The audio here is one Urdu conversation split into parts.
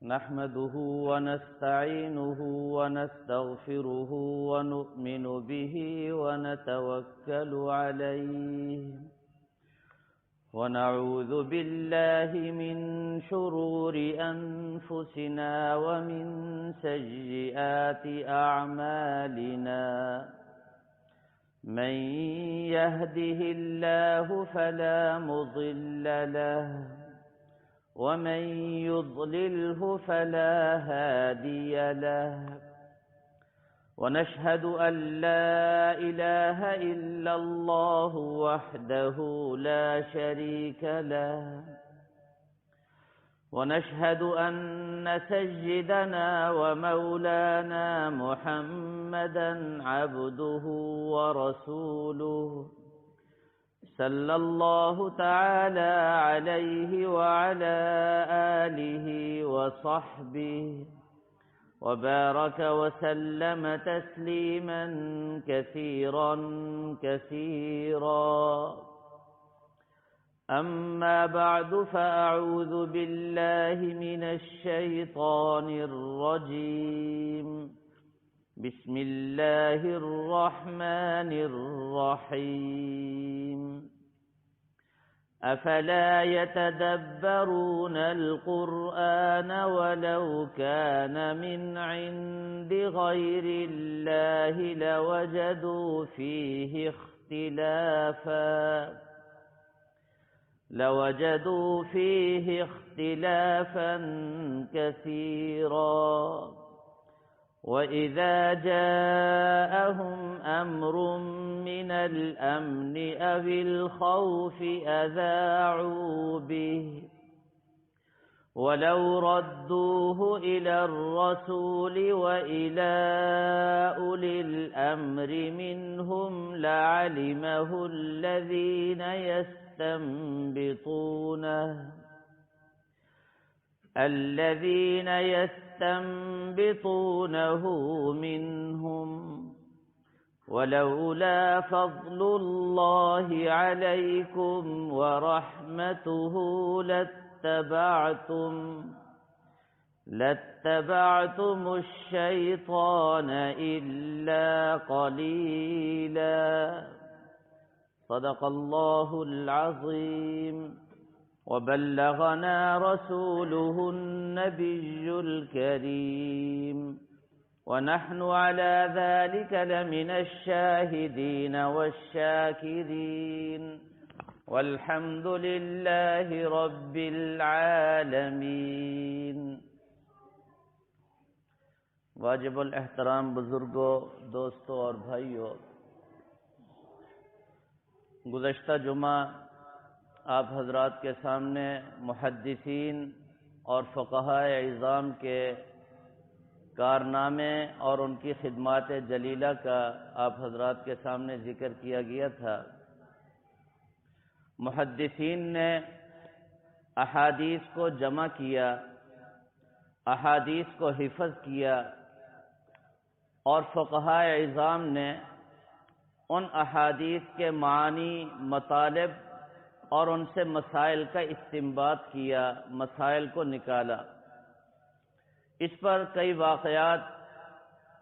نحمده ونستعينه ونستغفره ونؤمن به ونتوكل عليه ونعوذ بالله من شرور أنفسنا ومن سيئات أعمالنا من يهده الله فلا مضل له ومن يضلله فلا هادي له ونشهد أن لا إله إلا الله وحده لا شريك له ونشهد أن سيدنا ومولانا محمدا عبده ورسوله صلى الله تعالى عليه وعلى آله وصحبه وبارك وسلم تسليما كثيرا كثيرا أما بعد فأعوذ بالله من الشيطان الرجيم بسم الله الرحمن الرحيم أفلا يتدبرون القرآن ولو كان من عند غير الله لوجدوا فيه اختلافا كثيرا وإذا جاءهم أمر من الأمن أو الخوف أذاعوا به ولو ردوه إلى الرسول وإلى أولي الأمر منهم لعلمه الذين يستنبطونه منهم ولولا فضل الله عليكم ورحمته لاتبعتم الشيطان إلا قليلا صدق الله العظيم وبلغنا رسوله النبي الكريم ونحن على ذلك لمن الشاهدين والشاكرين والحمد لله رب العالمين۔ واجب الاحترام بزرگوں، دوستوں اور بھائیوں، گزشتہ جمعہ آپ حضرات کے سامنے محدثین اور فقہائے اعظام کے کارنامے اور ان کی خدمات جلیلہ کا آپ حضرات کے سامنے ذکر کیا گیا تھا۔ محدثین نے احادیث کو جمع کیا، احادیث کو حفظ کیا، اور فقہائے اعظام نے ان احادیث کے معنی، مطالب اور ان سے مسائل کا استنباط کیا، مسائل کو نکالا۔ اس پر کئی واقعات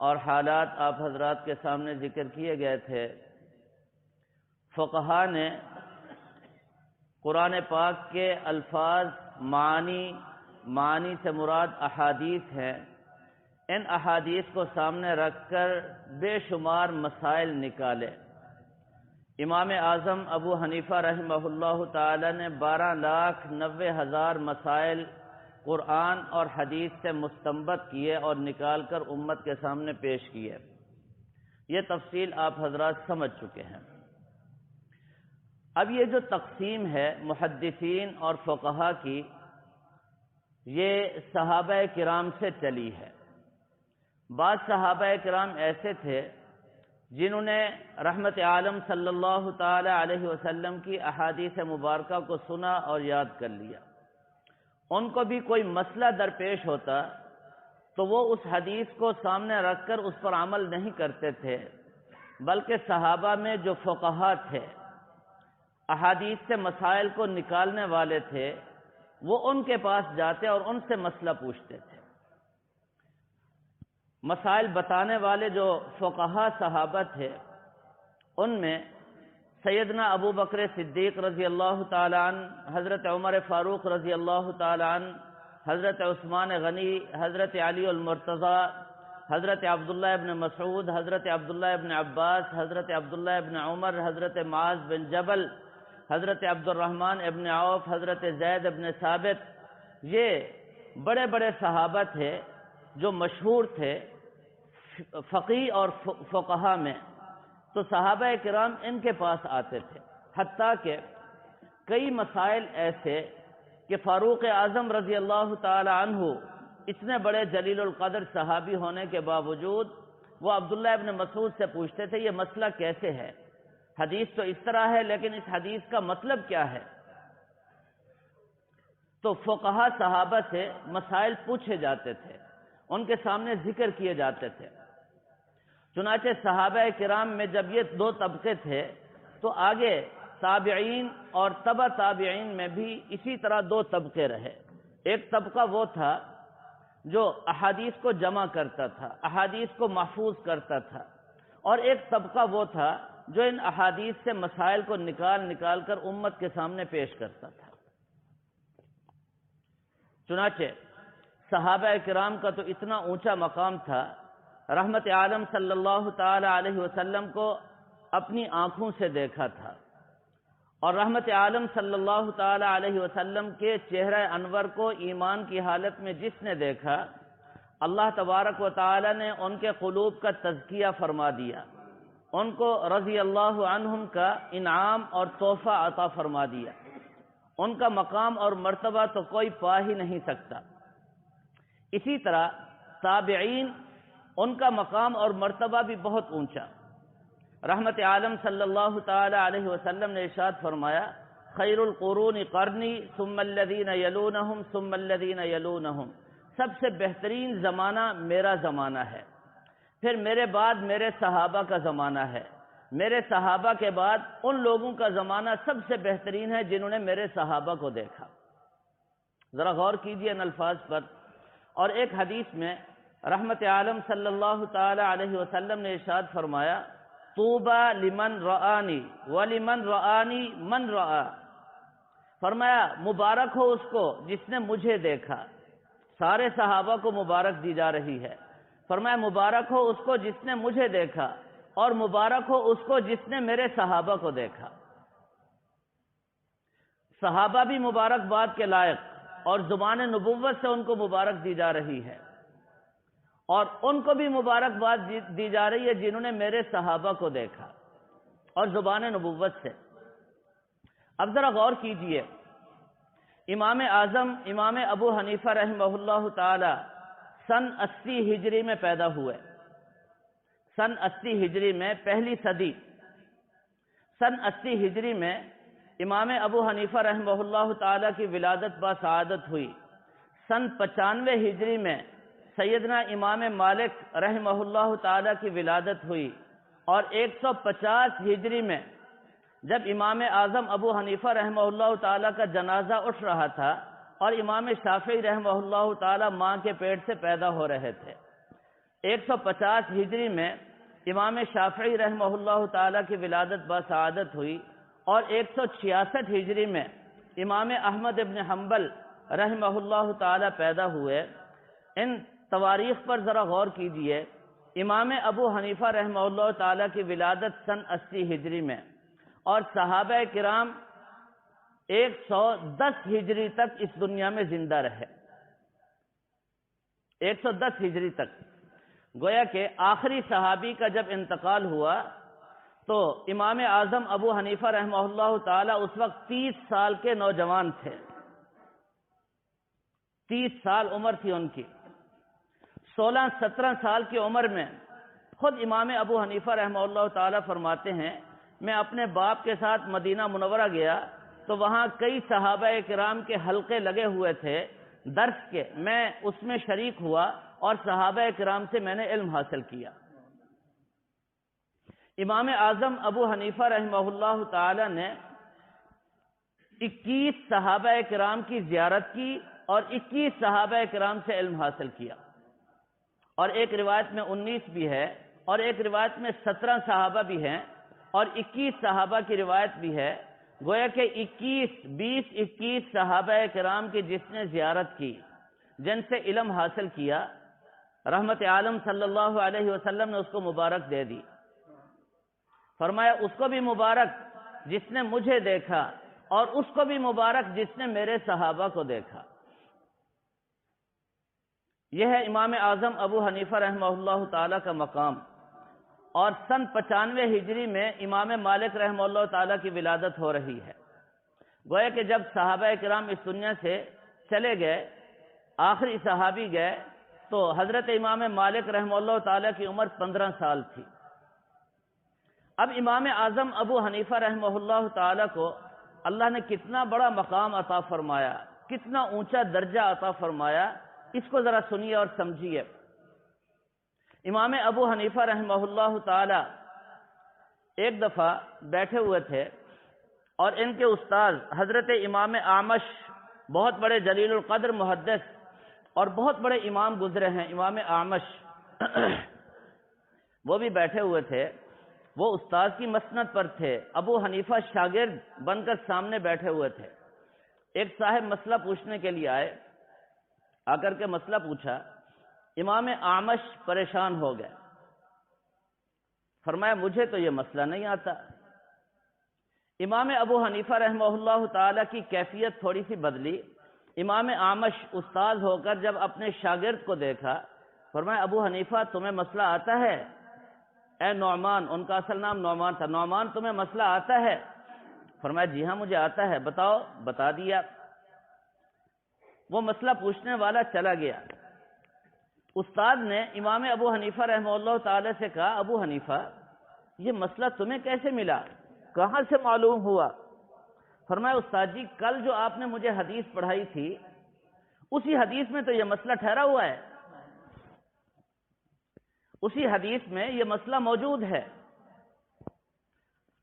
اور حالات آپ حضرات کے سامنے ذکر کیے گئے تھے۔ فقہا نے قرآن پاک کے الفاظ، معانی سے مراد احادیث ہیں، ان احادیث کو سامنے رکھ کر بے شمار مسائل نکالے۔ امام اعظم ابو حنیفہ رحمہ اللہ تعالی نے 12,90,000 مسائل قرآن اور حدیث سے مستنبط کیے اور نکال کر امت کے سامنے پیش کیے۔ یہ تفصیل آپ حضرات سمجھ چکے ہیں۔ اب یہ جو تقسیم ہے محدثین اور فقہا کی، یہ صحابہ کرام سے چلی ہے۔ بعض صحابہ کرام ایسے تھے جنہوں نے رحمت عالم صلی اللہ تعالی علیہ وسلم کی احادیث مبارکہ کو سنا اور یاد کر لیا۔ ان کو بھی کوئی مسئلہ درپیش ہوتا تو وہ اس حدیث کو سامنے رکھ کر اس پر عمل نہیں کرتے تھے، بلکہ صحابہ میں جو فقہا تھے، احادیث سے مسائل کو نکالنے والے تھے، وہ ان کے پاس جاتے اور ان سے مسئلہ پوچھتے تھے۔ مسائل بتانے والے جو فقہا صحابہ تھے ان میں سیدنا ابو بکر صدیق رضی اللہ تعالی عنہ، حضرت عمر فاروق رضی اللہ تعالی عنہ، حضرت عثمان غنی، حضرت علی المرتضی، حضرت عبداللہ ابن مسعود، حضرت عبداللہ ابن عباس، حضرت عبداللہ ابن عمر، حضرت معاذ بن جبل، حضرت عبد الرحمن ابن عوف، حضرت زید ابن ثابت، یہ بڑے بڑے صحابہ تھے جو مشہور تھے فقیہ اور فقہا میں۔ تو صحابہ کرام ان کے پاس آتے تھے، حتیٰ کہ کئی مسائل ایسے کہ فاروق اعظم رضی اللہ تعالی عنہ اتنے بڑے جلیل القدر صحابی ہونے کے باوجود وہ عبداللہ ابن مسعود سے پوچھتے تھے یہ مسئلہ کیسے ہے، حدیث تو اس طرح ہے لیکن اس حدیث کا مطلب کیا ہے؟ تو فقہا صحابہ سے مسائل پوچھے جاتے تھے، ان کے سامنے ذکر کیے جاتے تھے۔ چنانچہ صحابہ کرام میں جب یہ دو طبقے تھے تو آگے تابعین اور تبع تابعین میں بھی اسی طرح دو طبقے رہے۔ ایک طبقہ وہ تھا جو احادیث کو جمع کرتا تھا، احادیث کو محفوظ کرتا تھا، اور ایک طبقہ وہ تھا جو ان احادیث سے مسائل کو نکال کر امت کے سامنے پیش کرتا تھا۔ چنانچہ صحابہ کرام کا تو اتنا اونچا مقام تھا، رحمت عالم صلی اللہ تعالی علیہ وسلم کو اپنی آنکھوں سے دیکھا تھا، اور رحمت عالم صلی اللہ تعالی علیہ وسلم کے چہرہ انور کو ایمان کی حالت میں جس نے دیکھا، اللہ تبارک و تعالی نے ان کے قلوب کا تزکیہ فرما دیا، ان کو رضی اللہ عنہم کا انعام اور تحفہ عطا فرما دیا، ان کا مقام اور مرتبہ تو کوئی پا ہی نہیں سکتا۔ اسی طرح تابعین، ان کا مقام اور مرتبہ بھی بہت اونچا۔ رحمت عالم صلی اللہ تعالی علیہ وسلم نے ارشاد فرمایا خیر القرون قرنی ثم الذین یلونہم ثم الذین یلونہم، سب سے بہترین زمانہ میرا زمانہ ہے، پھر میرے بعد میرے صحابہ کا زمانہ ہے، میرے صحابہ کے بعد ان لوگوں کا زمانہ سب سے بہترین ہے جنہوں نے میرے صحابہ کو دیکھا۔ ذرا غور کیجئے ان الفاظ پر۔ اور ایک حدیث میں رحمت عالم صلی اللہ تعالی علیہ وسلم نے ارشاد فرمایا طوبی لمن رآنی ولمن رآنی من رآ، فرمایا مبارک ہو اس کو جس نے مجھے دیکھا، سارے صحابہ کو مبارک دی جا رہی ہے، فرمایا مبارک ہو اس کو جس نے مجھے دیکھا، اور مبارک ہو اس کو جس نے میرے صحابہ کو دیکھا۔ صحابہ بھی مبارکباد کے لائق، اور زبان نبوت سے ان کو مبارک دی جا رہی ہے، اور ان کو بھی مبارکباد دی جا رہی ہے جنہوں نے میرے صحابہ کو دیکھا، اور زبان نبوت سے۔ اب ذرا غور کیجئے، امام اعظم امام ابو حنیفہ رحمہ اللہ تعالی سن 80 ہجری میں پیدا ہوئے، سن 80 ہجری میں، پہلی صدی، سن 80 ہجری میں امام ابو حنیفہ رحمہ اللہ تعالی کی ولادت باسعادت ہوئی۔ سن 95 ہجری میں سیدنا امام مالک رحمہ اللہ تعالی کی ولادت ہوئی، اور 150 ہجری میں جب امام اعظم ابو حنیفہ رحمہ اللہ تعالی کا جنازہ اٹھ رہا تھا اور امام شافعی رحمہ اللہ تعالی ماں کے پیٹ سے پیدا ہو رہے تھے، 150 ہجری میں امام شافعی رحمہ اللہ تعالی کی ولادت باسعادت ہوئی، اور 166 ہجری میں امام احمد ابن حنبل رحمہ اللہ تعالی پیدا ہوئے۔ ان تواریخ پر ذرا غور کیجئے، امام ابو حنیفہ رحمہ اللہ تعالی کی ولادت سن 80 ہجری میں، اور صحابہ کرام 110 ہجری تک اس دنیا میں زندہ رہے، 110 ہجری تک۔ گویا کہ آخری صحابی کا جب انتقال ہوا تو امام اعظم ابو حنیفہ رحمہ اللہ تعالی اس وقت 30 سال کے نوجوان تھے، 30 سال عمر تھی ان کی۔ 16-17 سال کی عمر میں خود امام ابو حنیفہ رحمہ اللہ تعالی فرماتے ہیں میں اپنے باپ کے ساتھ مدینہ منورہ گیا تو وہاں کئی صحابہ کرام کے حلقے لگے ہوئے تھے درس کے، میں اس میں شریک ہوا اور صحابہ کرام سے میں نے علم حاصل کیا۔ امام اعظم ابو حنیفہ رحمہ اللہ تعالی نے 21 صحابہ کرام کی زیارت کی اور 21 صحابہ کرام سے علم حاصل کیا، اور ایک روایت میں 19 بھی ہے اور ایک روایت میں 17 صحابہ بھی ہیں اور 21 صحابہ کی روایت بھی ہے۔ گویا کہ 21 صحابہ کرام کی جس نے زیارت کی، جن سے علم حاصل کیا، رحمت عالم صلی اللہ علیہ وسلم نے اس کو مبارک دے دی۔ فرمایا اس کو بھی مبارک جس نے مجھے دیکھا، اور اس کو بھی مبارک جس نے میرے صحابہ کو دیکھا۔ یہ ہے امام اعظم ابو حنیفہ رحمہ اللہ تعالیٰ کا مقام۔ اور سن 95 ہجری میں امام مالک رحمہ اللہ تعالیٰ کی ولادت ہو رہی ہے۔ گویا کہ جب صحابہ کرام اس دنیا سے چلے گئے، آخری صحابی گئے، تو حضرت امام مالک رحمہ اللہ تعالیٰ کی عمر 15 سال تھی۔ اب امام اعظم ابو حنیفہ رحمہ اللہ تعالیٰ کو اللہ نے کتنا بڑا مقام عطا فرمایا، کتنا اونچا درجہ عطا فرمایا، اس کو ذرا سنیے اور سمجھیے۔ امام ابو حنیفہ رحمہ اللہ تعالی ایک دفعہ بیٹھے ہوئے تھے، اور ان کے استاد حضرت امام اعمش، بہت بڑے جلیل القدر محدث اور بہت بڑے امام گزرے ہیں، امام اعمش وہ بھی بیٹھے ہوئے تھے۔ وہ استاد کی مسند پر تھے، ابو حنیفہ شاگرد بن کر سامنے بیٹھے ہوئے تھے۔ ایک صاحب مسئلہ پوچھنے کے لیے آئے، آ کر کے مسئلہ پوچھا۔ امام اعمش پریشان ہو گئے، فرمایا مجھے تو یہ مسئلہ نہیں آتا۔ امام ابو حنیفہ رحمہ اللہ تعالی کی کیفیت تھوڑی سی بدلی۔ امام اعمش استاد ہو کر جب اپنے شاگرد کو دیکھا، فرمایا ابو حنیفہ تمہیں مسئلہ آتا ہے؟ اے نعمان، ان کا اصل نام نعمان تھا، نعمان تمہیں مسئلہ آتا ہے؟ فرمایا جی ہاں مجھے آتا ہے، بتاؤ۔ بتا دیا۔ وہ مسئلہ پوچھنے والا چلا گیا۔ استاد نے امام ابو حنیفہ رحمہ اللہ تعالی سے کہا، ابو حنیفہ یہ مسئلہ تمہیں کیسے ملا، کہاں سے معلوم ہوا؟ فرمایا استاد جی کل جو آپ نے مجھے حدیث پڑھائی تھی، اسی حدیث میں تو یہ مسئلہ ٹھہرا ہوا ہے، اسی حدیث میں یہ مسئلہ موجود ہے۔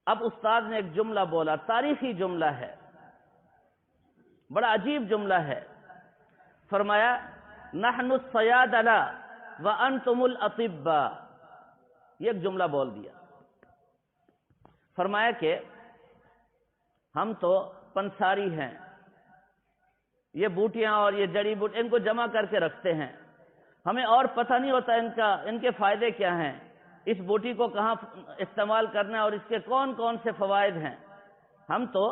اب استاد نے ایک جملہ بولا، تاریخی جملہ ہے، بڑا عجیب جملہ ہے۔ فرمایا نحن الصیادلہ وانتم الاطباء، یہ ایک جملہ بول دیا۔ فرمایا کہ ہم تو پنساری ہیں، یہ بوٹیاں اور یہ جڑی بوٹی ان کو جمع کر کے رکھتے ہیں، ہمیں اور پتہ نہیں ہوتا ان کے فائدے کیا ہیں، اس بوٹی کو کہاں استعمال کرنا ہے اور اس کے کون کون سے فوائد ہیں۔ ہم تو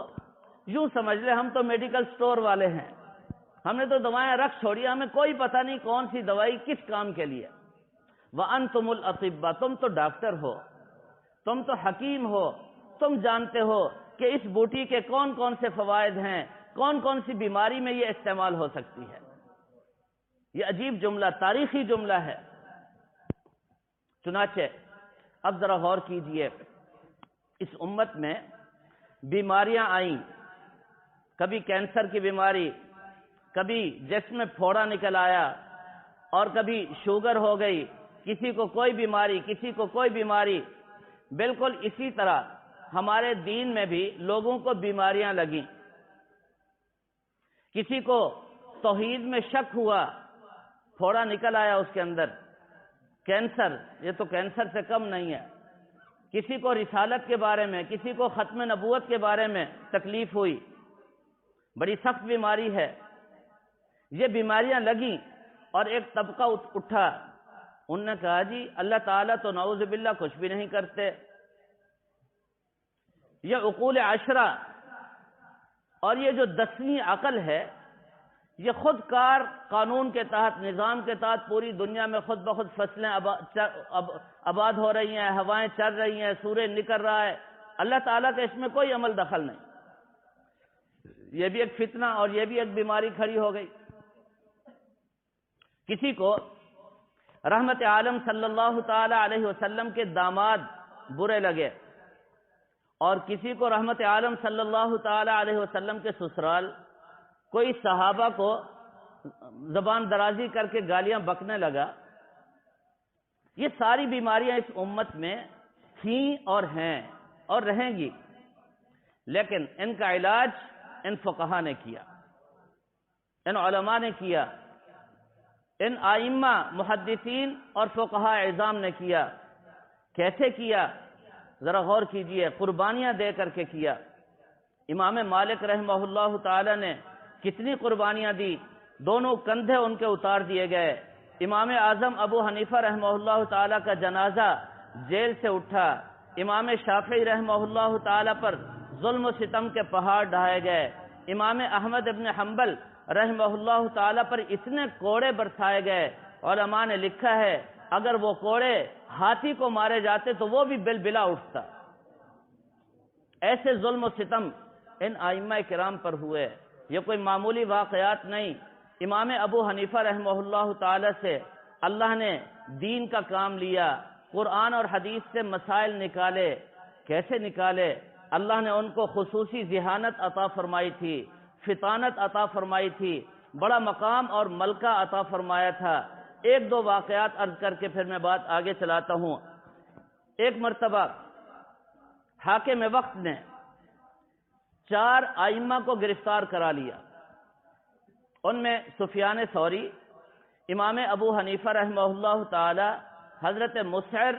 یوں سمجھ لیں ہم تو میڈیکل سٹور والے ہیں، ہم نے تو دوائیں رکھ چھوڑی، ہمیں کوئی پتہ نہیں کون سی دوائی کس کام کے لیے۔ وَأَنْتُمُ الْأَطِبَّاء، تم تو ڈاکٹر ہو، تم تو حکیم ہو، تم جانتے ہو کہ اس بوٹی کے کون کون سے فوائد ہیں، کون کون سی بیماری میں یہ استعمال ہو سکتی ہے۔ یہ عجیب جملہ، تاریخی جملہ ہے۔ چنانچہ اب ذرا غور کیجئے، اس امت میں بیماریاں آئیں، کبھی کینسر کی بیماری، کبھی جسم میں پھوڑا نکل آیا، اور کبھی شوگر ہو گئی، کسی کو کوئی بیماری، کسی کو کوئی بیماری۔ بالکل اسی طرح ہمارے دین میں بھی لوگوں کو بیماریاں لگیں۔ کسی کو توحید میں شک ہوا، پھوڑا نکل آیا اس کے اندر، کینسر، یہ تو کینسر سے کم نہیں ہے۔ کسی کو رسالت کے بارے میں، کسی کو ختم نبوت کے بارے میں تکلیف ہوئی، بڑی سخت بیماری ہے۔ یہ بیماریاں لگیں اور ایک طبقہ اٹھا، انہوں نے کہا جی اللہ تعالیٰ تو نعوذ باللہ کچھ بھی نہیں کرتے، یہ عقول عشرہ اور یہ جو 10ویں عقل ہے، یہ خود کار قانون کے تحت، نظام کے تحت پوری دنیا میں خود بخود فصلیں آباد ہو رہی ہیں، ہوائیں چل رہی ہیں، سورج نکل رہا ہے، اللہ تعالیٰ کا اس میں کوئی عمل دخل نہیں۔ یہ بھی ایک فتنہ اور یہ بھی ایک بیماری کھڑی ہو گئی۔ کسی کو رحمت عالم صلی اللہ تعالی علیہ وسلم کے داماد برے لگے، اور کسی کو رحمت عالم صلی اللہ تعالی علیہ وسلم کے سسرال کوئی صحابہ کو زبان درازی کر کے گالیاں بکنے لگا۔ یہ ساری بیماریاں اس امت میں تھیں اور ہیں اور رہیں گی، لیکن ان کا علاج ان فقہا نے کیا، ان علماء نے کیا، ان آئمہ محدثین اور فقہاء اعظام نے کیا۔ کیسے کیا؟ ذرا غور کیجئے، قربانیاں دے کر کے کیا۔ امام مالک رحمہ اللہ تعالی نے کتنی قربانیاں دی، دونوں کندھے ان کے اتار دیے گئے۔ امام اعظم ابو حنیفہ رحمہ اللہ تعالی کا جنازہ جیل سے اٹھا، امام شافعی رحمہ اللہ تعالی پر ظلم و ستم کے پہاڑ ڈھائے گئے، امام احمد ابن حنبل رحمہ اللہ تعالی پر اتنے کوڑے برسائے گئے، علماء نے لکھا ہے اگر وہ کوڑے ہاتھی کو مارے جاتے تو وہ بھی بلا اٹھتا۔ ایسے ظلم و ستم ان ائمہ کرام پر ہوئے، یہ کوئی معمولی واقعات نہیں۔ امام ابو حنیفہ رحمہ اللہ تعالی سے اللہ نے دین کا کام لیا، قرآن اور حدیث سے مسائل نکالے۔ کیسے نکالے؟ اللہ نے ان کو خصوصی ذہانت عطا فرمائی تھی، فطانت عطا فرمائی تھی، بڑا مقام اور ملکہ عطا فرمایا تھا۔ ایک دو واقعات عرض کر کے پھر میں بات آگے چلاتا ہوں۔ ایک مرتبہ حاکم وقت نے 4 ائمہ کو گرفتار کرا لیا، ان میں سفیان ثوری، امام ابو حنیفہ رحمہ اللہ تعالی، حضرت مسعر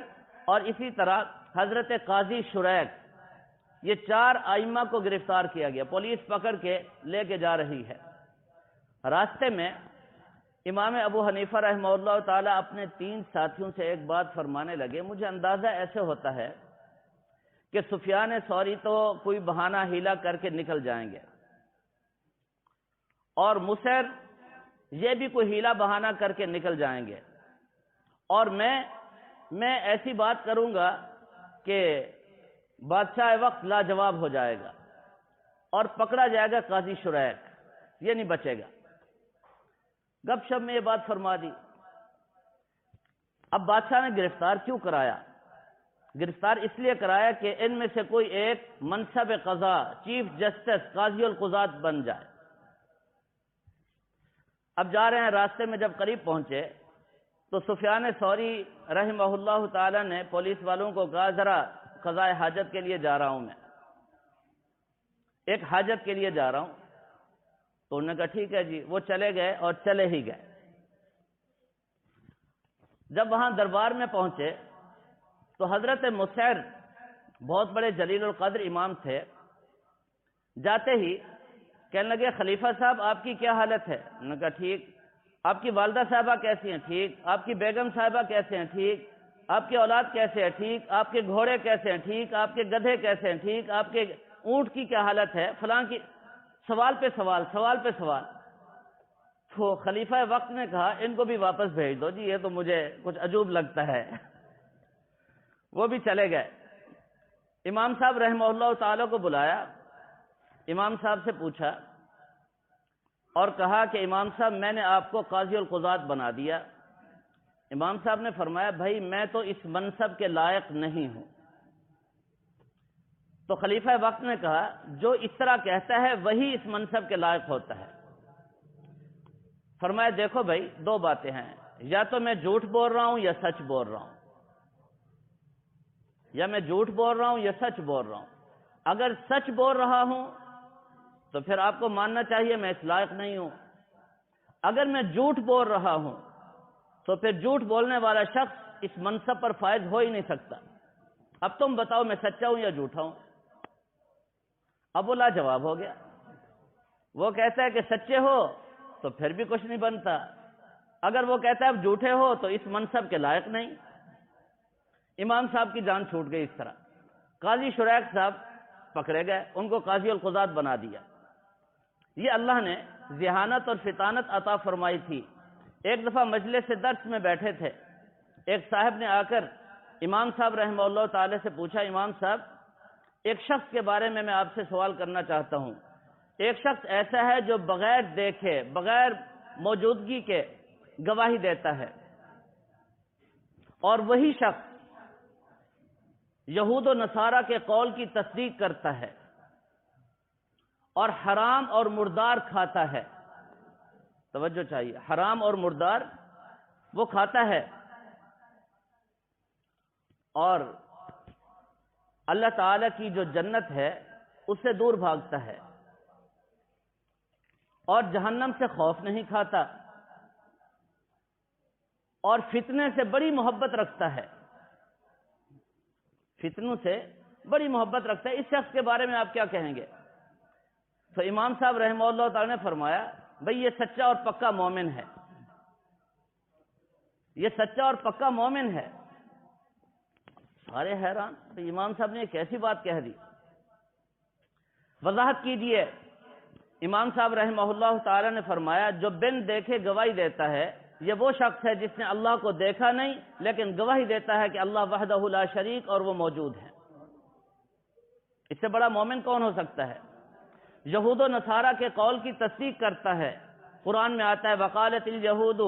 اور اسی طرح حضرت قاضی شریک، یہ 4 ائمہ کو گرفتار کیا گیا، پولیس پکڑ کے لے کے جا رہی ہے۔ راستے میں امام ابو حنیفہ رحمہ اللہ تعالی اپنے 3 ساتھیوں سے ایک بات فرمانے لگے، مجھے اندازہ ایسے ہوتا ہے کہ سفیان ثوری تو کوئی بہانہ ہیلا کر کے نکل جائیں گے، اور مسعر یہ بھی کوئی ہیلا بہانہ کر کے نکل جائیں گے، اور میں ایسی بات کروں گا کہ بادشاہ وقت لاجواب ہو جائے گا اور پکڑا جائے گا قاضی شریک، یہ نہیں بچے گا۔ گپ شپ میں یہ بات فرما دی۔ اب بادشاہ نے گرفتار کیوں کرایا؟ گرفتار اس لیے کرایا کہ ان میں سے کوئی ایک منصب قضا، چیف جسٹس، قاضی القضات بن جائے۔ اب جا رہے ہیں، راستے میں جب قریب پہنچے تو سفیان ثوری رحمہ اللہ تعالی نے پولیس والوں کو کہا ذرا قضاء حاجت کے لیے جا رہا ہوں، میں ایک حاجت کے لیے جا رہا ہوں۔ تو انہوں نے کہا ٹھیک ہے جی، وہ چلے گئے اور چلے ہی گئے۔ جب وہاں دربار میں پہنچے تو حضرت مسعر بہت بڑے جلیل القدر امام تھے، جاتے ہی کہنے لگے خلیفہ صاحب آپ کی کیا حالت ہے؟ انہوں نے کہا ٹھیک۔ آپ کی والدہ صاحبہ کیسی ہیں؟ ٹھیک۔ آپ کی بیگم صاحبہ کیسے ہیں؟ ٹھیک۔ آپ کی اولاد کیسے ہیں؟ ٹھیک۔ آپ کے گھوڑے کیسے ہیں؟ ٹھیک۔ آپ کے گدھے کیسے ہیں؟ ٹھیک۔ آپ کے اونٹ کی کیا حالت ہے؟ فلاں کی، سوال پہ سوال، سوال پہ سوال۔ تو خلیفہ وقت نے کہا ان کو بھی واپس بھیج دو جی، یہ تو مجھے کچھ عجوب لگتا ہے۔ وہ بھی چلے گئے۔ امام صاحب رحمہ اللہ تعالی کو بلایا، امام صاحب سے پوچھا اور کہا کہ امام صاحب میں نے آپ کو قاضی القضات بنا دیا۔ امام صاحب نے فرمایا بھائی میں تو اس منصب کے لائق نہیں ہوں۔ تو خلیفہ وقت نے کہا جو اس طرح کہتا ہے وہی اس منصب کے لائق ہوتا ہے۔ فرمایا دیکھو بھائی 2 باتیں ہیں، یا تو میں جھوٹ بول رہا ہوں یا سچ بول رہا ہوں، یا میں جھوٹ بول رہا ہوں یا سچ بول رہا ہوں۔ اگر سچ بول رہا ہوں تو پھر آپ کو ماننا چاہیے میں اس لائق نہیں ہوں، اگر میں جھوٹ بول رہا ہوں تو پھر جھوٹ بولنے والا شخص اس منصب پر فائز ہو ہی نہیں سکتا۔ اب تم بتاؤ میں سچا ہوں یا جھوٹا ہوں؟ اب وہ لاجواب ہو گیا، وہ کہتا ہے کہ سچے ہو تو پھر بھی کچھ نہیں بنتا، اگر وہ کہتا ہے اب جھوٹے ہو تو اس منصب کے لائق نہیں۔ امام صاحب کی جان چھوٹ گئی اس طرح۔ قاضی شریک صاحب پکڑے گئے، ان کو قاضی القضات بنا دیا۔ یہ اللہ نے ذہانت اور فطانت عطا فرمائی تھی۔ ایک دفعہ مجلس درس میں بیٹھے تھے، ایک صاحب نے آ کر امام صاحب رحمہ اللہ تعالی سے پوچھا امام صاحب ایک شخص کے بارے میں آپ سے سوال کرنا چاہتا ہوں، ایک شخص ایسا ہے جو بغیر دیکھے، بغیر موجودگی کے گواہی دیتا ہے، اور وہی شخص یہود و نصارہ کے قول کی تصدیق کرتا ہے اور حرام اور مردار کھاتا ہے۔ توجہ چاہیے، حرام اور مردار وہ کھاتا ہے اور اللہ تعالی کی جو جنت ہے اس سے دور بھاگتا ہے۔ اور جہنم سے خوف نہیں کھاتا اور فتنے سے بڑی محبت رکھتا ہے، فتنوں سے بڑی محبت رکھتا ہے، اس شخص کے بارے میں آپ کیا کہیں گے؟ تو امام صاحب رحمہ اللہ تعالی نے فرمایا بھئی یہ سچا اور پکا مومن ہے، یہ سچا اور پکا مومن ہے۔ سارے حیران، تو امام صاحب نے ایک ایسی بات کہہ دی۔ وضاحت کیجئے۔ امام صاحب رحمہ اللہ تعالی نے فرمایا جو بن دیکھے گواہی دیتا ہے، یہ وہ شخص ہے جس نے اللہ کو دیکھا نہیں لیکن گواہی دیتا ہے کہ اللہ وحدہ لا شریک اور وہ موجود ہے۔ اس سے بڑا مومن کون ہو سکتا ہے؟ یہود و نصارہ کے قول کی تصدیق کرتا ہے۔ قرآن میں آتا ہے وقالت الیہود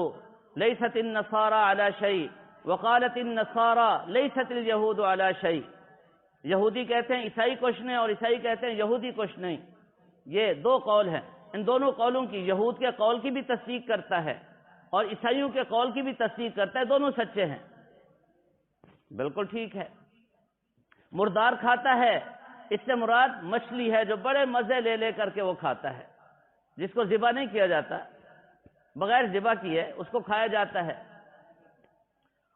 لیست النصارى علی شیء وقالت النصارى لیست الیہود علی شیء۔ یہودی کہتے ہیں عیسائی کچھ نہیں اور عیسائی کہتے ہیں یہودی کچھ نہیں۔ یہ دو قول ہیں، ان دونوں قولوں کی، یہود کے قول کی بھی تصدیق کرتا ہے اور عیسائیوں کے قول کی بھی تصدیق کرتا ہے، دونوں سچے ہیں۔ بالکل ٹھیک ہے۔ مردار کھاتا ہے، اس سے مراد مچھلی ہے جو بڑے مزے لے لے کر کے وہ کھاتا ہے، جس کو ذبح نہیں کیا جاتا، بغیر ذبح کیے اس کو کھایا جاتا ہے۔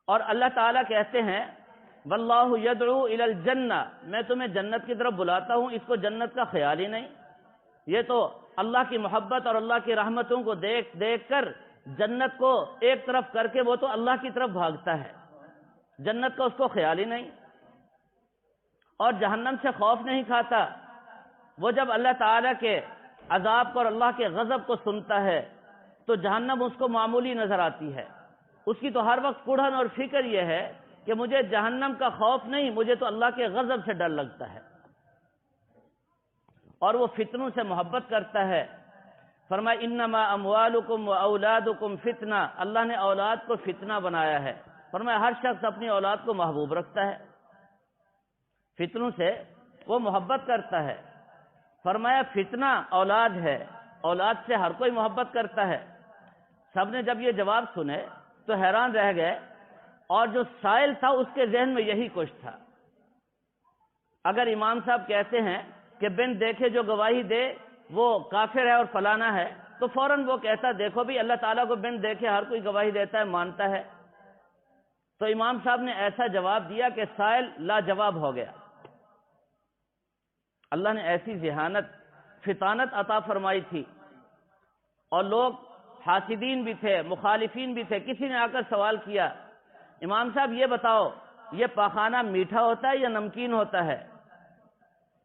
اور اللہ تعالیٰ کہتے ہیں واللہ یدعو الی الجنہ، میں تمہیں جنت کی طرف بلاتا ہوں، اس کو جنت کا خیال ہی نہیں۔ یہ تو اللہ کی محبت اور اللہ کی رحمتوں کو دیکھ دیکھ کر جنت کو ایک طرف کر کے وہ تو اللہ کی طرف بھاگتا ہے، جنت کا اس کو خیال ہی نہیں۔ اور جہنم سے خوف نہیں کھاتا، وہ جب اللہ تعالیٰ کے عذاب کو اور اللہ کے غضب کو سنتا ہے تو جہنم اس کو معمولی نظر آتی ہے، اس کی تو ہر وقت کڑھن اور فکر یہ ہے کہ مجھے جہنم کا خوف نہیں، مجھے تو اللہ کے غضب سے ڈر لگتا ہے، اور وہ فتنوں سے محبت کرتا ہے۔ فرمایا انما اموالکم و اولادکم فتنہ، اللہ نے اولاد کو فتنہ بنایا ہے۔ فرمایا ہر شخص اپنی اولاد کو محبوب رکھتا ہے، فتنوں سے وہ محبت کرتا ہے۔ فرمایا فتنہ اولاد ہے، اولاد سے ہر کوئی محبت کرتا ہے۔ سب نے جب یہ جواب سنے تو حیران رہ گئے، اور جو سائل تھا اس کے ذہن میں یہی کچھ تھا۔ اگر امام صاحب کہتے ہیں کہ بن دیکھے جو گواہی دے وہ کافر ہے اور فلانا ہے، تو فوراً وہ کہتا دیکھو بھی اللہ تعالیٰ کو بن دیکھے ہر کوئی گواہی دیتا ہے، مانتا ہے۔ تو امام صاحب نے ایسا جواب دیا کہ سائل لاجواب ہو گیا۔ اللہ نے ایسی ذہانت، فطانت عطا فرمائی تھی، اور لوگ حاسدین بھی تھے، مخالفین بھی تھے۔ کسی نے آ کر سوال کیا امام صاحب یہ بتاؤ یہ پاخانہ میٹھا ہوتا ہے یا نمکین ہوتا ہے؟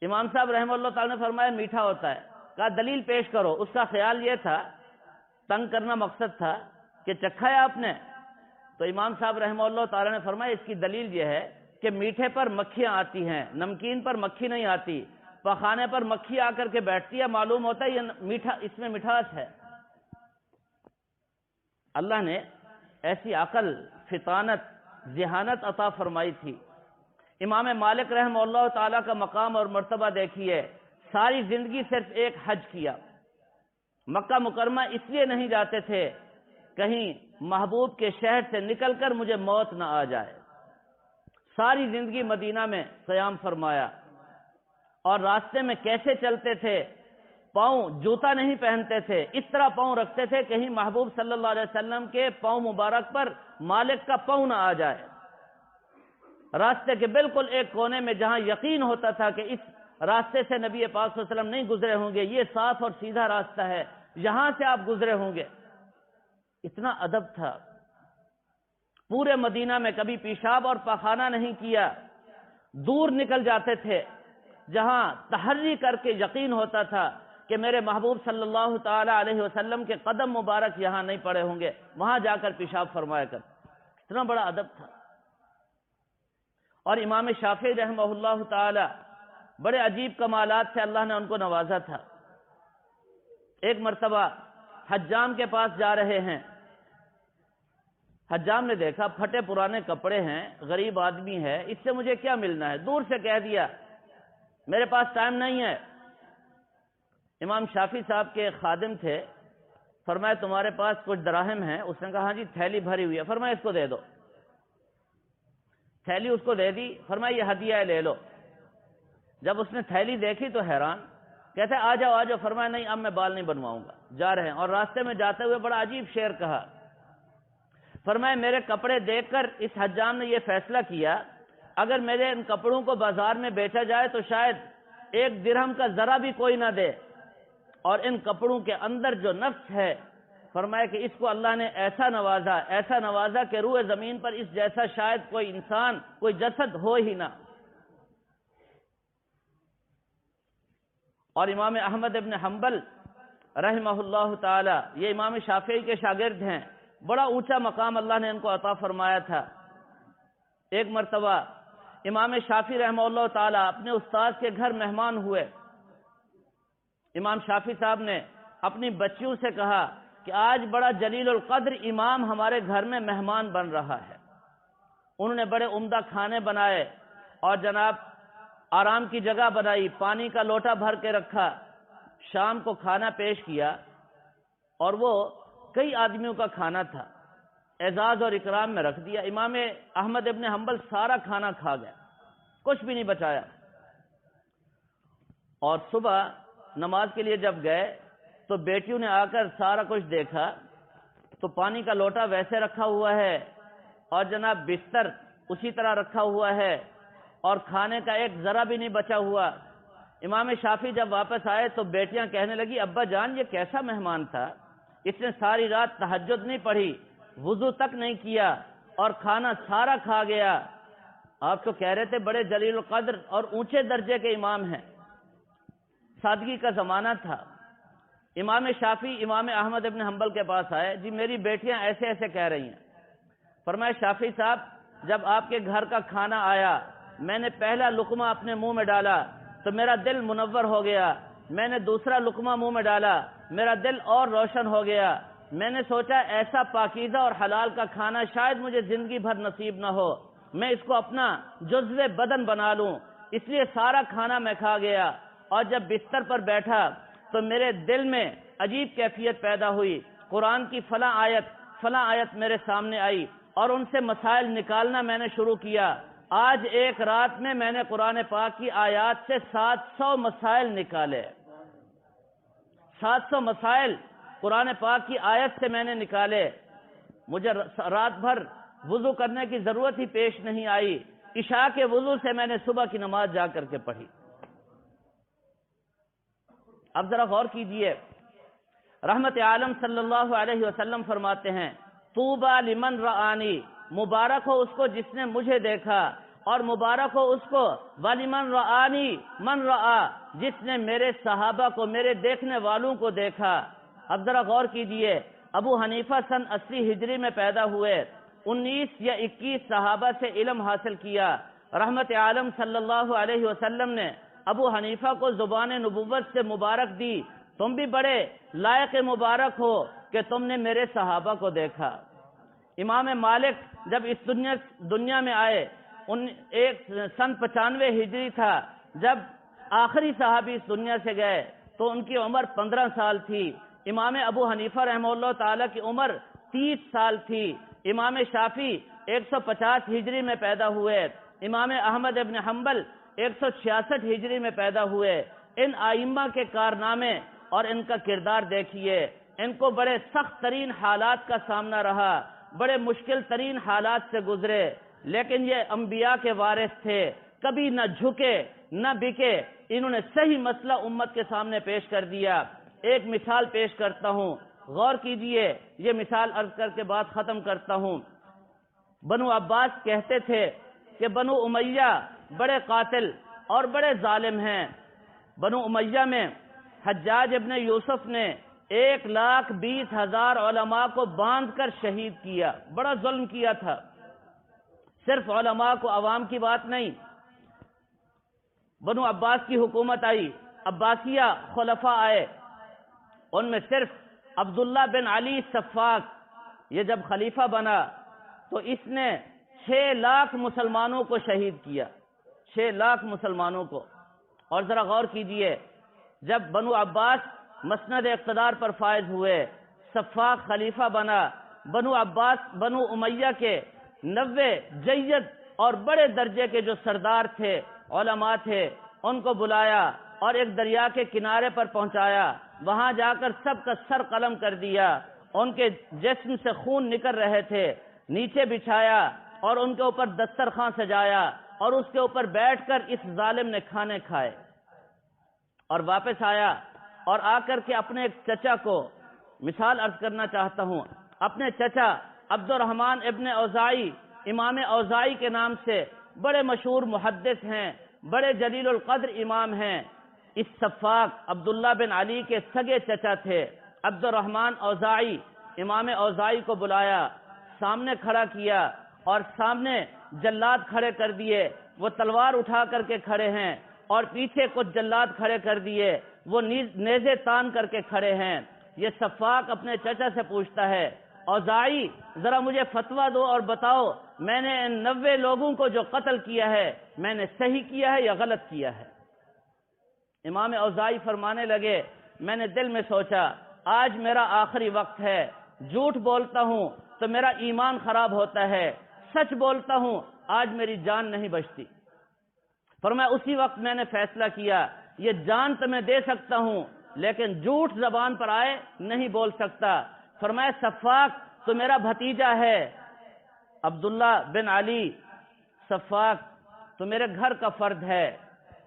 امام صاحب رحمہ اللہ تعالی نے فرمایا میٹھا ہوتا ہے۔ کہا دلیل پیش کرو۔ اس کا خیال یہ تھا، تنگ کرنا مقصد تھا کہ چکھا ہے آپ نے؟ تو امام صاحب رحمہ اللہ تعالی نے فرمایا اس کی دلیل یہ ہے کہ میٹھے پر مکھیاں آتی ہیں، نمکین پر مکھی نہیں آتی۔ پخانے پر مکھی آ کر کے بیٹھتی ہے، معلوم ہوتا ہے یہ میٹھا، اس میں مٹھاس ہے۔ اللہ نے ایسی عقل، فطانت، ذہانت عطا فرمائی تھی۔ امام مالک رحمہ اللہ تعالیٰ کا مقام اور مرتبہ دیکھیے، ساری زندگی صرف ایک حج کیا۔ مکہ مکرمہ اس لیے نہیں جاتے تھے کہیں محبوب کے شہر سے نکل کر مجھے موت نہ آ جائے۔ ساری زندگی مدینہ میں قیام فرمایا، اور راستے میں کیسے چلتے تھے، پاؤں جوتا نہیں پہنتے تھے، اس طرح پاؤں رکھتے تھے کہیں محبوب صلی اللہ علیہ وسلم کے پاؤں مبارک پر مالک کا پاؤں نہ آ جائے۔ راستے کے بالکل ایک کونے میں جہاں یقین ہوتا تھا کہ اس راستے سے نبی پاک صلی اللہ علیہ وسلم نہیں گزرے ہوں گے، یہ صاف اور سیدھا راستہ ہے، یہاں سے آپ گزرے ہوں گے۔ اتنا ادب تھا۔ پورے مدینہ میں کبھی پیشاب اور پاخانہ نہیں کیا، دور نکل جاتے تھے جہاں تحری کر کے یقین ہوتا تھا کہ میرے محبوب صلی اللہ تعالی علیہ وسلم کے قدم مبارک یہاں نہیں پڑے ہوں گے، وہاں جا کر پیشاب فرمایا کر۔ اتنا بڑا ادب تھا۔ اور امام شافعی رحمہ اللہ تعالی بڑے عجیب کمالات سے اللہ نے ان کو نوازا تھا۔ ایک مرتبہ حجام کے پاس جا رہے ہیں، حجام نے دیکھا پھٹے پرانے کپڑے ہیں، غریب آدمی ہے، اس سے مجھے کیا ملنا ہے، دور سے کہہ دیا میرے پاس ٹائم نہیں ہے۔ امام شافعی صاحب کے خادم تھے، فرمایا تمہارے پاس کچھ دراہم ہیں؟ اس نے کہا ہاں جی، تھیلی بھری ہوئی ہے۔ فرمایا اس کو دے دو۔ تھیلی اس کو دے دی، فرمایا یہ ہدیہ ہے، لے لو۔ جب اس نے تھیلی دیکھی تو حیران کہتے آ جاؤ آ جاؤ، فرمایا نہیں اب میں بال نہیں بنواؤں گا، جا رہے ہیں۔ اور راستے میں جاتے ہوئے بڑا عجیب شعر کہا، فرمایا میرے کپڑے دیکھ کر اس حجام نے یہ فیصلہ کیا اگر میرے ان کپڑوں کو بازار میں بیچا جائے تو شاید 1 درہم کا ذرا بھی کوئی نہ دے، اور ان کپڑوں کے اندر جو نفس ہے، فرمایا کہ اس کو اللہ نے ایسا نوازا کہ روح زمین پر اس جیسا شاید کوئی انسان، کوئی جسد ہو ہی نہ۔ اور امام احمد ابن حنبل رحمہ اللہ تعالی، یہ امام شافعی کے شاگرد ہیں، بڑا اونچا مقام اللہ نے ان کو عطا فرمایا تھا۔ ایک مرتبہ امام شافعی رحمہ اللہ تعالی اپنے استاد کے گھر مہمان ہوئے۔ امام شافعی صاحب نے اپنی بچیوں سے کہا کہ آج بڑا جلیل القدر امام ہمارے گھر میں مہمان بن رہا ہے۔ انہوں نے بڑے عمدہ کھانے بنائے اور جناب آرام کی جگہ بنائی، پانی کا لوٹا بھر کے رکھا، شام کو کھانا پیش کیا، اور وہ کئی آدمیوں کا کھانا تھا، اعزاز اور اکرام میں رکھ دیا۔ امام احمد ابن حنبل سارا کھانا کھا گیا، کچھ بھی نہیں بچایا۔ اور صبح نماز کے لیے جب گئے تو بیٹیوں نے آ کر سارا کچھ دیکھا تو پانی کا لوٹا ویسے رکھا ہوا ہے، اور جناب بستر اسی طرح رکھا ہوا ہے، اور کھانے کا ایک ذرا بھی نہیں بچا ہوا۔ امام شافعی جب واپس آئے تو بیٹیاں کہنے لگی ابا جان یہ کیسا مہمان تھا، اس نے ساری رات تہجد نہیں پڑھی، وضو تک نہیں کیا، اور کھانا سارا کھا گیا۔ آپ تو کہہ رہے تھے بڑے جلیل القدر اور اونچے درجے کے امام ہیں۔ سادگی کا زمانہ تھا۔ امام شافعی امام احمد ابن حنبل کے پاس آئے، جی میری بیٹیاں ایسے ایسے کہہ رہی ہیں۔ فرمایا شافعی صاحب جب آپ کے گھر کا کھانا آیا، میں نے پہلا لقمہ اپنے منہ میں ڈالا تو میرا دل منور ہو گیا، میں نے دوسرا لقمہ منہ میں ڈالا، میرا دل اور روشن ہو گیا۔ میں نے سوچا ایسا پاکیزہ اور حلال کا کھانا شاید مجھے زندگی بھر نصیب نہ ہو، میں اس کو اپنا جزو بدن بنا لوں، اس لیے سارا کھانا میں کھا گیا۔ اور جب بستر پر بیٹھا تو میرے دل میں عجیب کیفیت پیدا ہوئی، قرآن کی فلاں آیت میرے سامنے آئی، اور ان سے مسائل نکالنا میں نے شروع کیا۔ آج ایک رات میں نے قرآن پاک کی آیات سے 700 مسائل نکالے۔ 700 مسائل قرآن پاک کی آیت سے میں نے نکالے۔ مجھے رات بھر وضو کرنے کی ضرورت ہی پیش نہیں آئی، عشاء کے وضو سے میں نے صبح کی نماز جا کر کے پڑھی۔ اب ذرا غور کیجئے، رحمت عالم صلی اللہ علیہ وسلم فرماتے ہیں طوبیٰ لمن رآنی، مبارک ہو اس کو جس نے مجھے دیکھا، اور مبارک ہو اس کو وَلِمَنْ رَآنِي من رآ، جس نے میرے صحابہ کو، میرے دیکھنے والوں کو دیکھا۔ اب ذرا غور کیجئے، ابو حنیفہ سن 80 ہجری میں پیدا ہوئے، 19 یا 21 صحابہ سے علم حاصل کیا۔ رحمت عالم صلی اللہ علیہ وسلم نے ابو حنیفہ کو زبان نبوت سے مبارک دی، تم بھی بڑے لائق مبارک ہو کہ تم نے میرے صحابہ کو دیکھا۔ امام مالک جب اس دنیا میں آئے، سن 95 ہجری تھا جب آخری صحابی اس دنیا سے گئے، تو ان کی عمر 15 سال تھی۔ امام ابو حنیفہ رحمہ اللہ تعالیٰ کی عمر 30 سال تھی۔ امام شافعی 150 ہجری میں پیدا ہوئے، امام احمد ابن حنبل 166 ہجری میں پیدا ہوئے۔ ان ائمہ کے کارنامے اور ان کا کردار دیکھیے، ان کو بڑے سخت ترین حالات کا سامنا رہا، بڑے مشکل ترین حالات سے گزرے، لیکن یہ انبیاء کے وارث تھے، کبھی نہ جھکے نہ بکے، انہوں نے صحیح مسئلہ امت کے سامنے پیش کر دیا۔ ایک مثال پیش کرتا ہوں، غور کیجئے، یہ مثال عرض کر کے بات ختم کرتا ہوں۔ بنو عباس کہتے تھے کہ بنو امیہ بڑے قاتل اور بڑے ظالم ہیں۔ بنو امیہ میں حجاج ابن یوسف نے 1,20,000 علماء کو باندھ کر شہید کیا، بڑا ظلم کیا تھا۔ صرف علماء کو، عوام کی بات نہیں۔ بنو عباس کی حکومت آئی، عباسیہ خلفاء آئے، ان میں صرف عبداللہ بن علی صفاق یہ جب خلیفہ بنا تو اس نے 6 لاکھ مسلمانوں کو شہید کیا، 6 لاکھ مسلمانوں کو۔ اور ذرا غور کیجئے، جب بنو عباس مسند اقتدار پر فائز ہوئے، صفاق خلیفہ بنا، بنو امیہ کے 90 جید اور بڑے درجے کے جو سردار تھے، علماء تھے، ان کو بلایا اور ایک دریا کے کنارے پر پہنچایا، وہاں جا کر سب کا سر قلم کر دیا، ان کے جسم سے خون نکل رہے تھے، نیچے بچھایا اور ان کے اوپر دسترخوان سجایا اور اس کے اوپر بیٹھ کر اس ظالم نے کھانے کھائے، اور واپس آیا اور آ کر کے اپنے ایک چچا کو مثال عرض کرنا چاہتا ہوں۔ اپنے چچا عبد الرحمن ابن اوزاعی، امام اوزاعی کے نام سے بڑے مشہور محدث ہیں، بڑے جلیل القدر امام ہیں، اس سفاک عبداللہ بن علی کے سگے چچا تھے۔ عبد الرحمن اوزاعی، امام اوزاعی کو بلایا، سامنے کھڑا کیا اور سامنے جلاد کھڑے کر دیے، وہ تلوار اٹھا کر کے کھڑے ہیں، اور پیچھے کچھ جلاد کھڑے کر دیے، وہ نیزے تان کر کے کھڑے ہیں۔ یہ سفاک اپنے چچا سے پوچھتا ہے، اوزاعی ذرا مجھے فتویٰ دو اور بتاؤ، میں نے ان 90 لوگوں کو جو قتل کیا ہے، میں نے صحیح کیا ہے یا غلط کیا ہے؟ امام اوزاعی فرمانے لگے، میں نے دل میں سوچا آج میرا آخری وقت ہے، جھوٹ بولتا ہوں تو میرا ایمان خراب ہوتا ہے، سچ بولتا ہوں آج میری جان نہیں بچتی۔ فرمایا اسی وقت میں نے فیصلہ کیا، یہ جان تو میں دے سکتا ہوں لیکن جھوٹ زبان پر آئے نہیں بول سکتا۔ فرمایا سفاک تو میرا بھتیجا ہے عبداللہ بن علی، سفاک تو میرے گھر کا فرد ہے،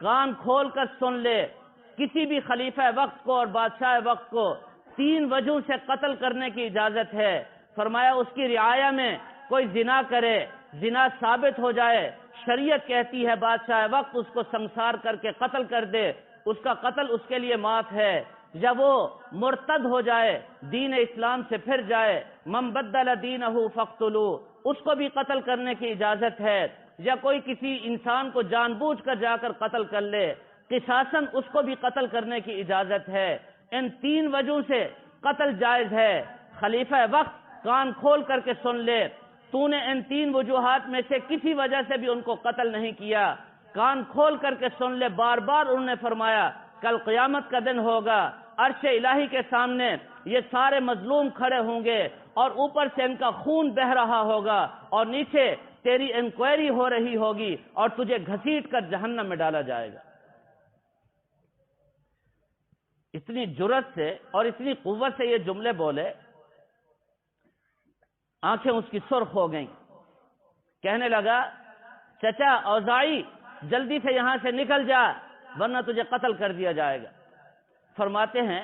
کان کھول کر سن لے، کسی بھی خلیفہ وقت کو اور بادشاہ وقت کو 3 وجہ سے قتل کرنے کی اجازت ہے۔ فرمایا اس کی رعایا میں کوئی زنا کرے، زنا ثابت ہو جائے، شریعت کہتی ہے بادشاہ وقت اس کو سنسار کر کے قتل کر دے، اس کا قتل اس کے لیے معاف ہے۔ جب وہ مرتد ہو جائے، دین اسلام سے پھر جائے، من بدل دینہ فاقتلوہ، اس کو بھی قتل کرنے کی اجازت ہے۔ یا کوئی کسی انسان کو جان بوجھ کر جا کر قتل کر لے، قصاصاً اس کو بھی قتل کرنے کی اجازت ہے۔ ان 3 وجہ سے قتل جائز ہے۔ خلیفہ وقت کان کھول کر کے سن لے، تو نے ان 3 وجوہات میں سے کسی وجہ سے بھی ان کو قتل نہیں کیا، کان کھول کر کے سن لے۔ بار بار انہوں نے فرمایا کل قیامت کا دن ہوگا، عرش الہی کے سامنے یہ سارے مظلوم کھڑے ہوں گے اور اوپر سے ان کا خون بہہ رہا ہوگا اور نیچے تیری انکوائری ہو رہی ہوگی اور تجھے گھسیٹ کر جہنم میں ڈالا جائے گا۔ اتنی جرأت سے اور اتنی قوت سے یہ جملے بولے، آنکھیں اس کی سرخ ہو گئیں۔ کہنے لگا چچا اوزاعی جلدی سے یہاں سے نکل جا ورنہ تجھے قتل کر دیا جائے گا۔ فرماتے ہیں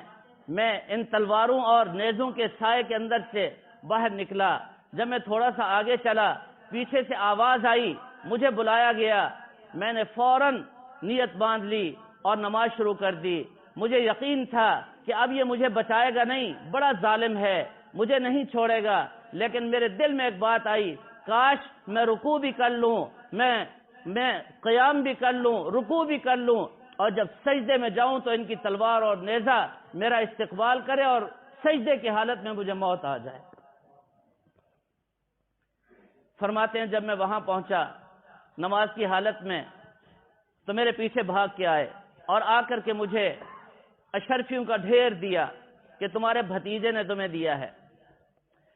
میں ان تلواروں اور نیزوں کے سائے کے اندر سے باہر نکلا، جب میں تھوڑا سا آگے چلا پیچھے سے آواز آئی، مجھے بلایا گیا، میں نے فوراً نیت باندھ لی اور نماز شروع کر دی۔ مجھے یقین تھا کہ اب یہ مجھے بچائے گا نہیں، بڑا ظالم ہے، مجھے نہیں چھوڑے گا، لیکن میرے دل میں ایک بات آئی، کاش میں رکوع بھی کر لوں، میں قیام بھی کر لوں، رکوع بھی کر لوں، اور جب سجدے میں جاؤں تو ان کی تلوار اور نیزہ میرا استقبال کرے اور سجدے کی حالت میں مجھے موت آ جائے۔ فرماتے ہیں جب میں وہاں پہنچا نماز کی حالت میں تو میرے پیچھے بھاگ کے آئے اور آ کر کے مجھے اشرفیوں کا ڈھیر دیا کہ تمہارے بھتیجے نے تمہیں دیا ہے۔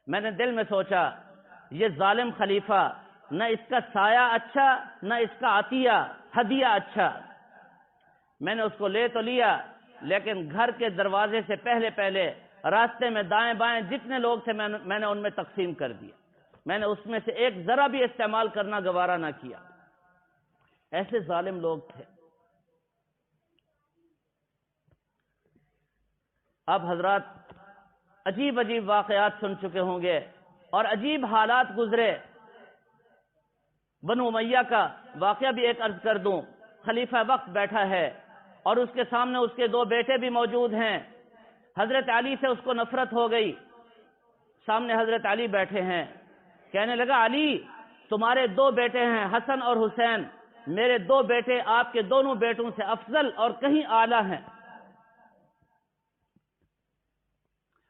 میں نے دل میں سوچا یہ ظالم خلیفہ، نہ اس کا سایہ اچھا نہ اس کا عطیہ ہدیہ اچھا۔ میں نے اس کو لے تو لیا، لیکن گھر کے دروازے سے پہلے راستے میں دائیں بائیں جتنے لوگ تھے میں نے ان میں تقسیم کر دیا۔ میں نے اس میں سے ایک ذرا بھی استعمال کرنا گوارا نہ کیا۔ ایسے ظالم لوگ تھے۔ آپ حضرات عجیب عجیب واقعات سن چکے ہوں گے اور عجیب حالات گزرے۔ بنو امیہ کا واقعہ بھی ایک عرض کر دوں۔ خلیفہ وقت بیٹھا ہے اور اس کے سامنے اس کے 2 بیٹے بھی موجود ہیں۔ حضرت علی سے اس کو نفرت ہو گئی، سامنے حضرت علی بیٹھے ہیں، کہنے لگا علی تمہارے 2 بیٹے ہیں حسن اور حسین، میرے 2 بیٹے آپ کے دونوں بیٹوں سے افضل اور کہیں اعلیٰ ہیں۔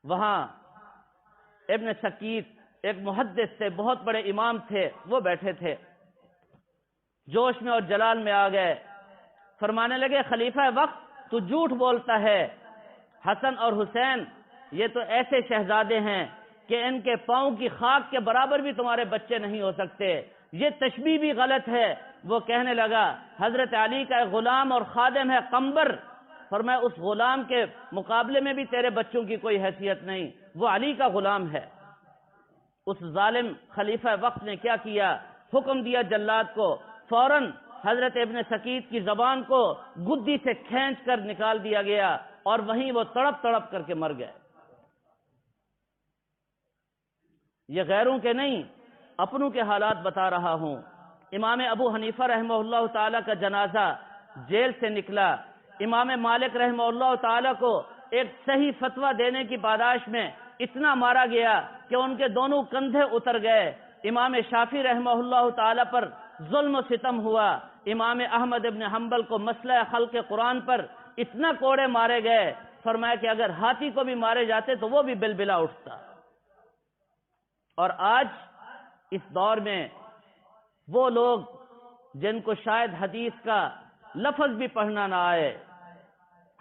وہاں ابن سکیت ایک محدث تھے، بہت بڑے امام تھے، وہ بیٹھے تھے، جوش میں اور جلال میں آ گئے، فرمانے لگے خلیفہ وقت تو جھوٹ بولتا ہے، حسن اور حسین یہ تو ایسے شہزادے ہیں کہ ان کے پاؤں کی خاک کے برابر بھی تمہارے بچے نہیں ہو سکتے، یہ تشبیہ بھی غلط ہے۔ وہ کہنے لگا حضرت علی کا ایک غلام اور خادم ہے قمبر، فرمایا اس غلام کے مقابلے میں بھی تیرے بچوں کی کوئی حیثیت نہیں، وہ علی کا غلام ہے۔ اس ظالم خلیفہ وقت نے کیا کیا؟ حکم دیا جلاد کو، فوراً حضرت ابن سکیت کی زبان کو گدی سے کھینچ کر نکال دیا گیا اور وہیں وہ تڑپ تڑپ کر کے مر گئے۔ یہ غیروں کے نہیں، اپنوں کے حالات بتا رہا ہوں۔ امام ابو حنیفہ رحمہ اللہ تعالی کا جنازہ جیل سے نکلا، امام مالک رحمہ اللہ تعالی کو ایک صحیح فتویٰ دینے کی پاداش میں اتنا مارا گیا کہ ان کے دونوں کندھے اتر گئے۔ امام شافعی رحمہ اللہ تعالی پر ظلم و ستم ہوا، امام احمد ابن حنبل کو مسئلہ خلق قرآن پر اتنا کوڑے مارے گئے، فرمایا کہ اگر ہاتھی کو بھی مارے جاتے تو وہ بھی بلبلا اٹھتا۔ اور آج اس دور میں وہ لوگ جن کو شاید حدیث کا لفظ بھی پڑھنا نہ آئے،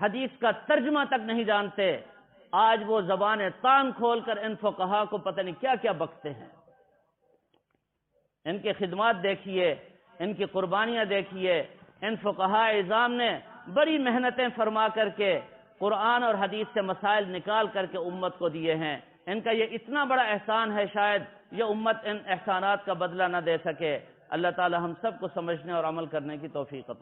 حدیث کا ترجمہ تک نہیں جانتے، آج وہ زبانیں تان کھول کر ان فقہا کو پتہ نہیں کیا کیا بکتے ہیں۔ ان کے خدمات دیکھیے، ان کی قربانیاں دیکھیے۔ ان فقہا اعظام نے بڑی محنتیں فرما کر کے قرآن اور حدیث سے مسائل نکال کر کے امت کو دیے ہیں۔ ان کا یہ اتنا بڑا احسان ہے، شاید یہ امت ان احسانات کا بدلہ نہ دے سکے۔ اللہ تعالی ہم سب کو سمجھنے اور عمل کرنے کی توفیق عطا